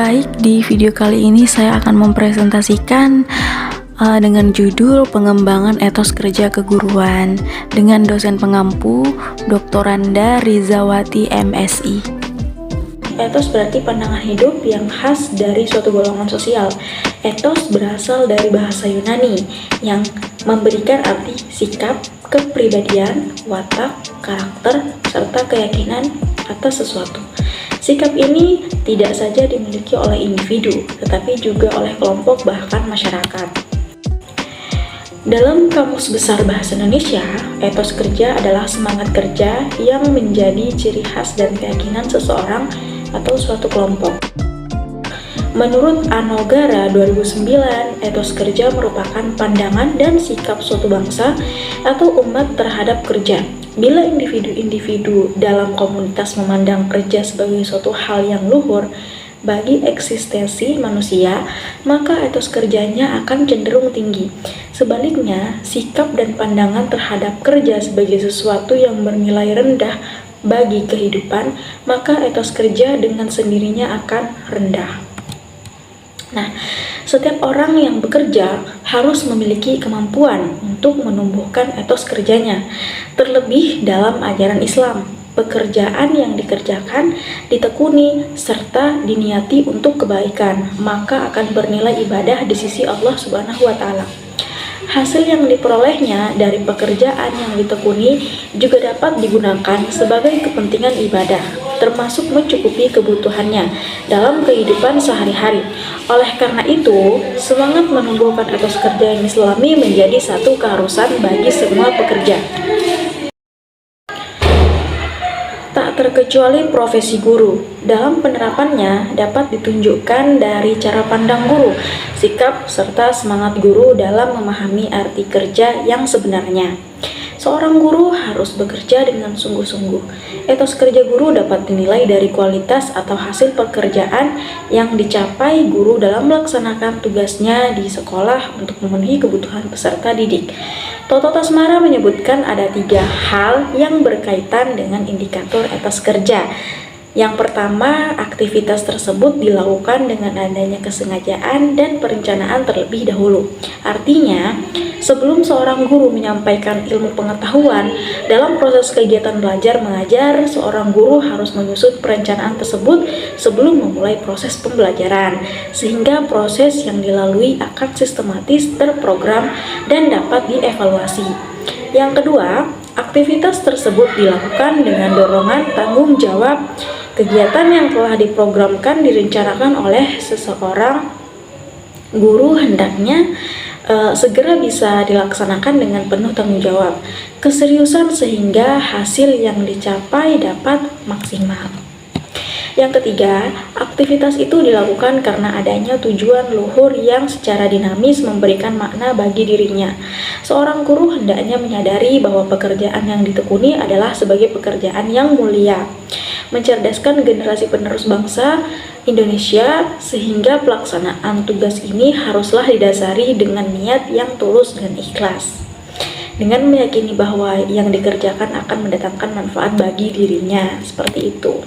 Baik, di video kali ini saya akan mempresentasikan dengan judul Pengembangan Etos Kerja Keguruan dengan dosen pengampu Dr. Randa Rizawati MSI. Etos berarti pandangan hidup yang khas dari suatu golongan sosial. Etos berasal dari bahasa Yunani yang memberikan arti sikap, kepribadian, watak, karakter, serta keyakinan atas sesuatu. Sikap ini tidak saja dimiliki oleh individu, tetapi juga oleh kelompok bahkan masyarakat. Dalam Kamus Besar Bahasa Indonesia, etos kerja adalah semangat kerja yang menjadi ciri khas dan keyakinan seseorang atau suatu kelompok. Menurut Anogara 2009, etos kerja merupakan pandangan dan sikap suatu bangsa atau umat terhadap kerja. Bila individu-individu dalam komunitas memandang kerja sebagai suatu hal yang luhur bagi eksistensi manusia, maka etos kerjanya akan cenderung tinggi. Sebaliknya, sikap dan pandangan terhadap kerja sebagai sesuatu yang bernilai rendah bagi kehidupan, maka etos kerja dengan sendirinya akan rendah. Nah, setiap orang yang bekerja harus memiliki kemampuan untuk menumbuhkan etos kerjanya. Terlebih dalam ajaran Islam, pekerjaan yang dikerjakan, ditekuni, serta diniati untuk kebaikan, maka akan bernilai ibadah di sisi Allah Subhanahu wa Ta'ala. Hasil yang diperolehnya dari pekerjaan yang ditekuni juga dapat digunakan sebagai kepentingan ibadah, termasuk mencukupi kebutuhannya dalam kehidupan sehari-hari. Oleh karena itu, semangat menumbuhkan etos kerja yang islami menjadi satu keharusan bagi semua pekerja. Tak terkecuali profesi guru. Dalam penerapannya dapat ditunjukkan dari cara pandang guru, sikap, serta semangat guru dalam memahami arti kerja yang sebenarnya. Seorang guru harus bekerja dengan sungguh-sungguh. Etos kerja guru dapat dinilai dari kualitas atau hasil pekerjaan yang dicapai guru dalam melaksanakan tugasnya di sekolah untuk memenuhi kebutuhan peserta didik. Toto Tasmara menyebutkan ada 3 hal yang berkaitan dengan indikator etos kerja. Yang pertama, aktivitas tersebut dilakukan dengan adanya kesengajaan dan perencanaan terlebih dahulu. Artinya, sebelum seorang guru menyampaikan ilmu pengetahuan, dalam proses kegiatan belajar mengajar, seorang guru harus menyusun perencanaan tersebut sebelum memulai proses pembelajaran, sehingga proses yang dilalui akan sistematis, terprogram, dan dapat dievaluasi. Yang kedua, aktivitas tersebut dilakukan dengan dorongan tanggung jawab. Kegiatan yang telah diprogramkan direncanakan oleh seseorang guru hendaknya segera bisa dilaksanakan dengan penuh tanggung jawab, keseriusan sehingga hasil yang dicapai dapat maksimal. Yang ketiga, aktivitas itu dilakukan karena adanya tujuan luhur yang secara dinamis memberikan makna bagi dirinya. Seorang guru hendaknya menyadari bahwa pekerjaan yang ditekuni adalah sebagai pekerjaan yang mulia, mencerdaskan generasi penerus bangsa Indonesia, sehingga pelaksanaan tugas ini haruslah didasari dengan niat yang tulus dan ikhlas, dengan meyakini bahwa yang dikerjakan akan mendatangkan manfaat bagi dirinya, seperti itu.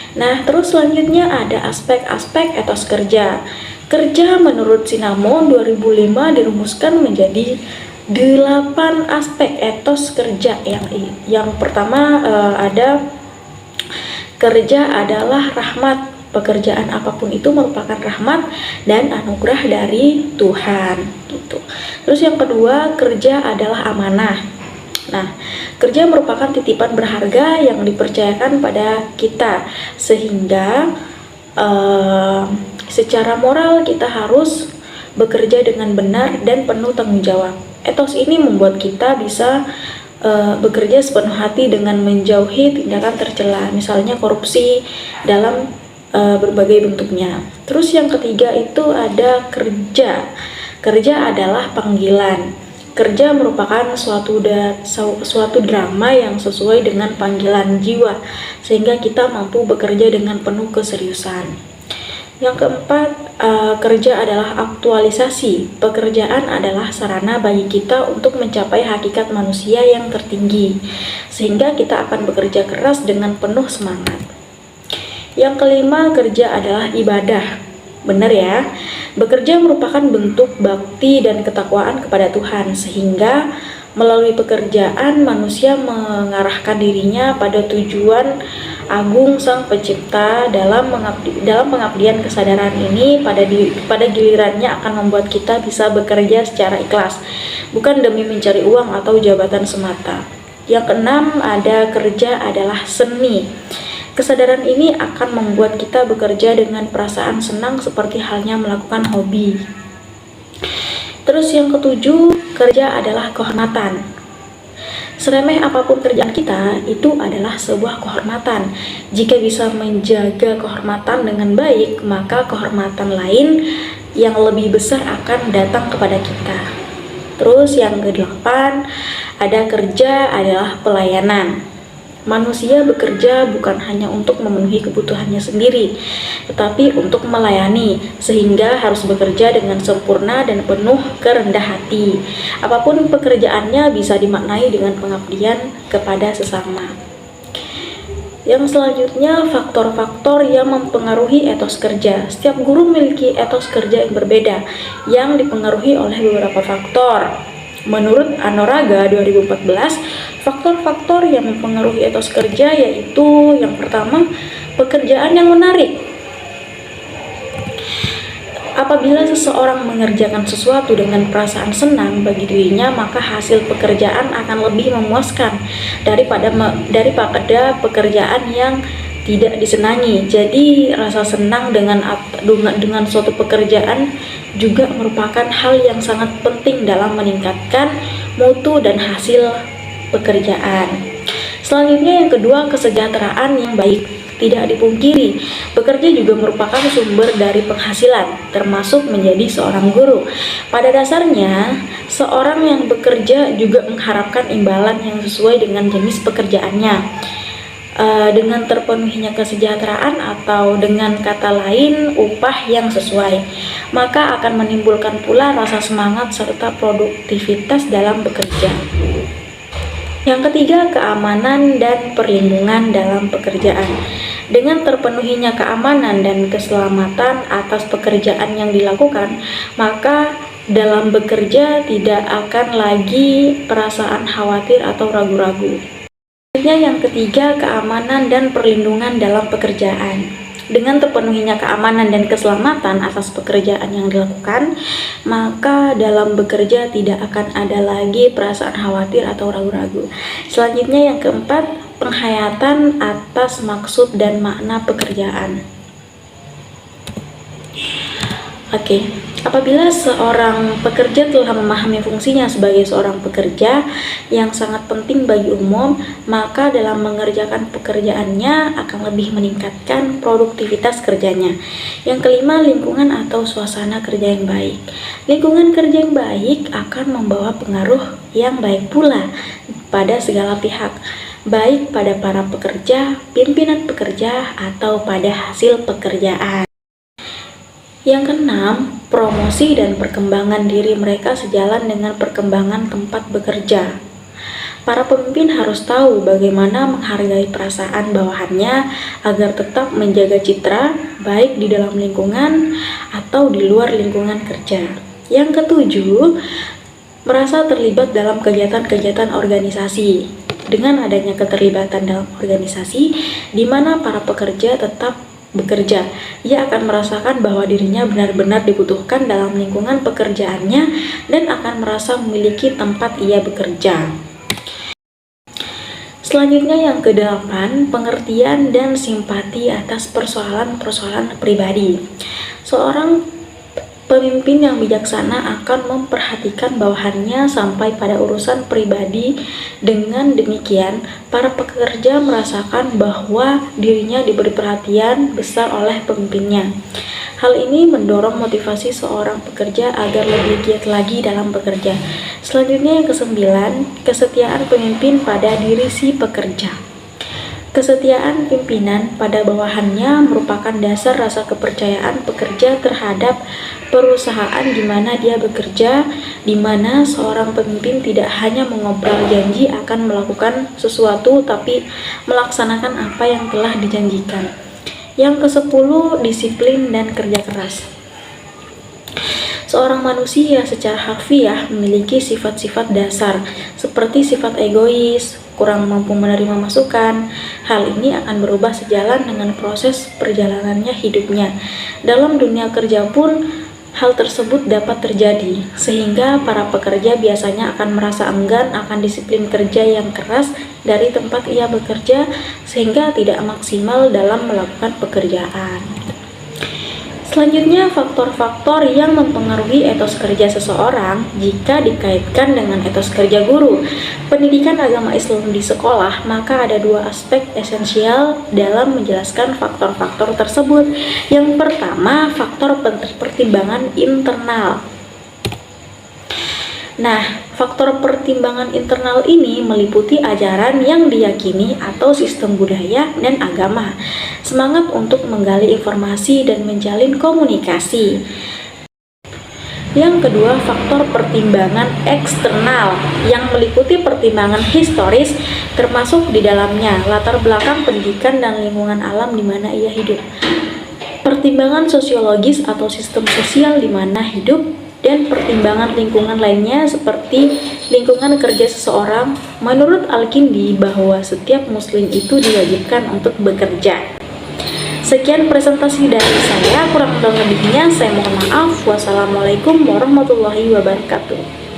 Nah, terus selanjutnya ada aspek-aspek etos kerja. Kerja menurut Sinamon 2005 dirumuskan menjadi 8 aspek etos kerja. Yang pertama ada kerja adalah rahmat. Pekerjaan apapun itu merupakan rahmat dan anugerah dari Tuhan gitu. Terus yang kedua, kerja adalah amanah. Nah, kerja merupakan titipan berharga yang dipercayakan pada kita, sehingga secara moral kita harus bekerja dengan benar dan penuh tanggung jawab. Etos ini membuat kita bisa bekerja sepenuh hati dengan menjauhi tindakan tercela, misalnya korupsi dalam berbagai bentuknya. Terus yang ketiga itu ada kerja. Kerja adalah panggilan. Kerja merupakan suatu drama yang sesuai dengan panggilan jiwa, sehingga kita mampu bekerja dengan penuh keseriusan. Yang keempat, kerja adalah aktualisasi. Pekerjaan adalah sarana bagi kita untuk mencapai hakikat manusia yang tertinggi, sehingga kita akan bekerja keras dengan penuh semangat. Yang kelima, kerja adalah ibadah. Benar ya, bekerja merupakan bentuk bakti dan ketakwaan kepada Tuhan, sehingga melalui pekerjaan manusia mengarahkan dirinya pada tujuan agung Sang Pencipta. Dalam pengabdian kesadaran ini pada gilirannya akan membuat kita bisa bekerja secara ikhlas, bukan demi mencari uang atau jabatan semata. Yang keenam, ada kerja adalah seni. Kesadaran ini akan membuat kita bekerja dengan perasaan senang seperti halnya melakukan hobi. Terus yang ketujuh, kerja adalah kehormatan. Seremeh apapun kerjaan kita, itu adalah sebuah kehormatan. Jika bisa menjaga kehormatan dengan baik, maka kehormatan lain yang lebih besar akan datang kepada kita. Terus yang kedelapan, ada kerja adalah pelayanan. Manusia bekerja bukan hanya untuk memenuhi kebutuhannya sendiri, tetapi untuk melayani, sehingga harus bekerja dengan sempurna dan penuh kerendah hati. Apapun pekerjaannya bisa dimaknai dengan pengabdian kepada sesama. Yang selanjutnya, faktor-faktor yang mempengaruhi etos kerja. Setiap guru memiliki etos kerja yang berbeda, yang dipengaruhi oleh beberapa faktor. Menurut Anoraga 2014, faktor-faktor yang mempengaruhi etos kerja yaitu yang pertama, pekerjaan yang menarik. Apabila seseorang mengerjakan sesuatu dengan perasaan senang bagi dirinya, maka hasil pekerjaan akan lebih memuaskan daripada pekerjaan yang tidak disenangi. Jadi rasa senang dengan suatu pekerjaan juga merupakan hal yang sangat penting dalam meningkatkan mutu dan hasil pekerjaan. Selanjutnya yang kedua, kesejahteraan yang baik. Tidak dipungkiri, bekerja juga merupakan sumber dari penghasilan, termasuk menjadi seorang guru. Pada dasarnya, seorang yang bekerja juga mengharapkan imbalan yang sesuai dengan jenis pekerjaannya. Dengan terpenuhinya kesejahteraan, atau dengan kata lain upah yang sesuai, maka akan menimbulkan pula rasa semangat serta produktivitas dalam bekerja. Yang ketiga, keamanan dan perlindungan dalam pekerjaan. Dengan terpenuhinya keamanan dan keselamatan atas pekerjaan yang dilakukan, maka dalam bekerja tidak akan lagi perasaan khawatir atau ragu-ragu. Yang ketiga, keamanan dan perlindungan dalam pekerjaan. Dengan terpenuhinya keamanan dan keselamatan atas pekerjaan yang dilakukan, maka dalam bekerja tidak akan ada lagi perasaan khawatir atau ragu-ragu. Selanjutnya yang keempat, penghayatan atas maksud dan makna pekerjaan. Apabila seorang pekerja telah memahami fungsinya sebagai seorang pekerja yang sangat penting bagi umum, maka dalam mengerjakan pekerjaannya akan lebih meningkatkan produktivitas kerjanya. Yang kelima, lingkungan atau suasana kerja yang baik. Lingkungan kerja yang baik akan membawa pengaruh yang baik pula pada segala pihak, baik pada para pekerja, pimpinan pekerja, atau pada hasil pekerjaan. Yang keenam, promosi dan perkembangan diri mereka sejalan dengan perkembangan tempat bekerja. Para pemimpin harus tahu bagaimana menghargai perasaan bawahannya agar tetap menjaga citra, baik di dalam lingkungan atau di luar lingkungan kerja. Yang ketujuh, merasa terlibat dalam kegiatan-kegiatan organisasi. Dengan adanya keterlibatan dalam organisasi, di mana para pekerja tetap bekerja, ia akan merasakan bahwa dirinya benar-benar dibutuhkan dalam lingkungan pekerjaannya dan akan merasa memiliki tempat ia bekerja. Selanjutnya yang kedelapan, pengertian dan simpati atas persoalan-persoalan pribadi. Seorang pemimpin yang bijaksana akan memperhatikan bawahannya sampai pada urusan pribadi. Dengan demikian, para pekerja merasakan bahwa dirinya diberi perhatian besar oleh pemimpinnya. Hal ini mendorong motivasi seorang pekerja agar lebih giat lagi dalam bekerja. Selanjutnya yang kesembilan, kesetiaan pemimpin pada diri si pekerja. Kesetiaan pimpinan pada bawahannya merupakan dasar rasa kepercayaan pekerja terhadap perusahaan di mana dia bekerja, di mana seorang pemimpin tidak hanya mengobrol janji akan melakukan sesuatu, tapi melaksanakan apa yang telah dijanjikan. Yang ke-10, disiplin dan kerja keras. Seorang manusia secara harfiah memiliki sifat-sifat dasar, seperti sifat egois, kurang mampu menerima masukan. Hal ini akan berubah sejalan dengan proses perjalanannya hidupnya. Dalam dunia kerja pun, hal tersebut dapat terjadi, sehingga para pekerja biasanya akan merasa enggan akan disiplin kerja yang keras dari tempat ia bekerja, sehingga tidak maksimal dalam melakukan pekerjaan. Selanjutnya, faktor-faktor yang mempengaruhi etos kerja seseorang jika dikaitkan dengan etos kerja guru. Pendidikan agama Islam di sekolah, maka ada dua aspek esensial dalam menjelaskan faktor-faktor tersebut. Yang pertama, faktor pertimbangan internal. Nah, faktor pertimbangan internal ini meliputi ajaran yang diyakini atau sistem budaya dan agama, semangat untuk menggali informasi dan menjalin komunikasi. Yang kedua, faktor pertimbangan eksternal yang meliputi pertimbangan historis, termasuk di dalamnya latar belakang pendidikan dan lingkungan alam di mana ia hidup. Pertimbangan sosiologis atau sistem sosial di mana hidup, dan pertimbangan lingkungan lainnya seperti lingkungan kerja seseorang. Menurut Al-Kindi bahwa setiap muslim itu diwajibkan untuk bekerja. Sekian presentasi dari saya, kurang lebihnya saya mohon maaf. Wassalamualaikum warahmatullahi wabarakatuh.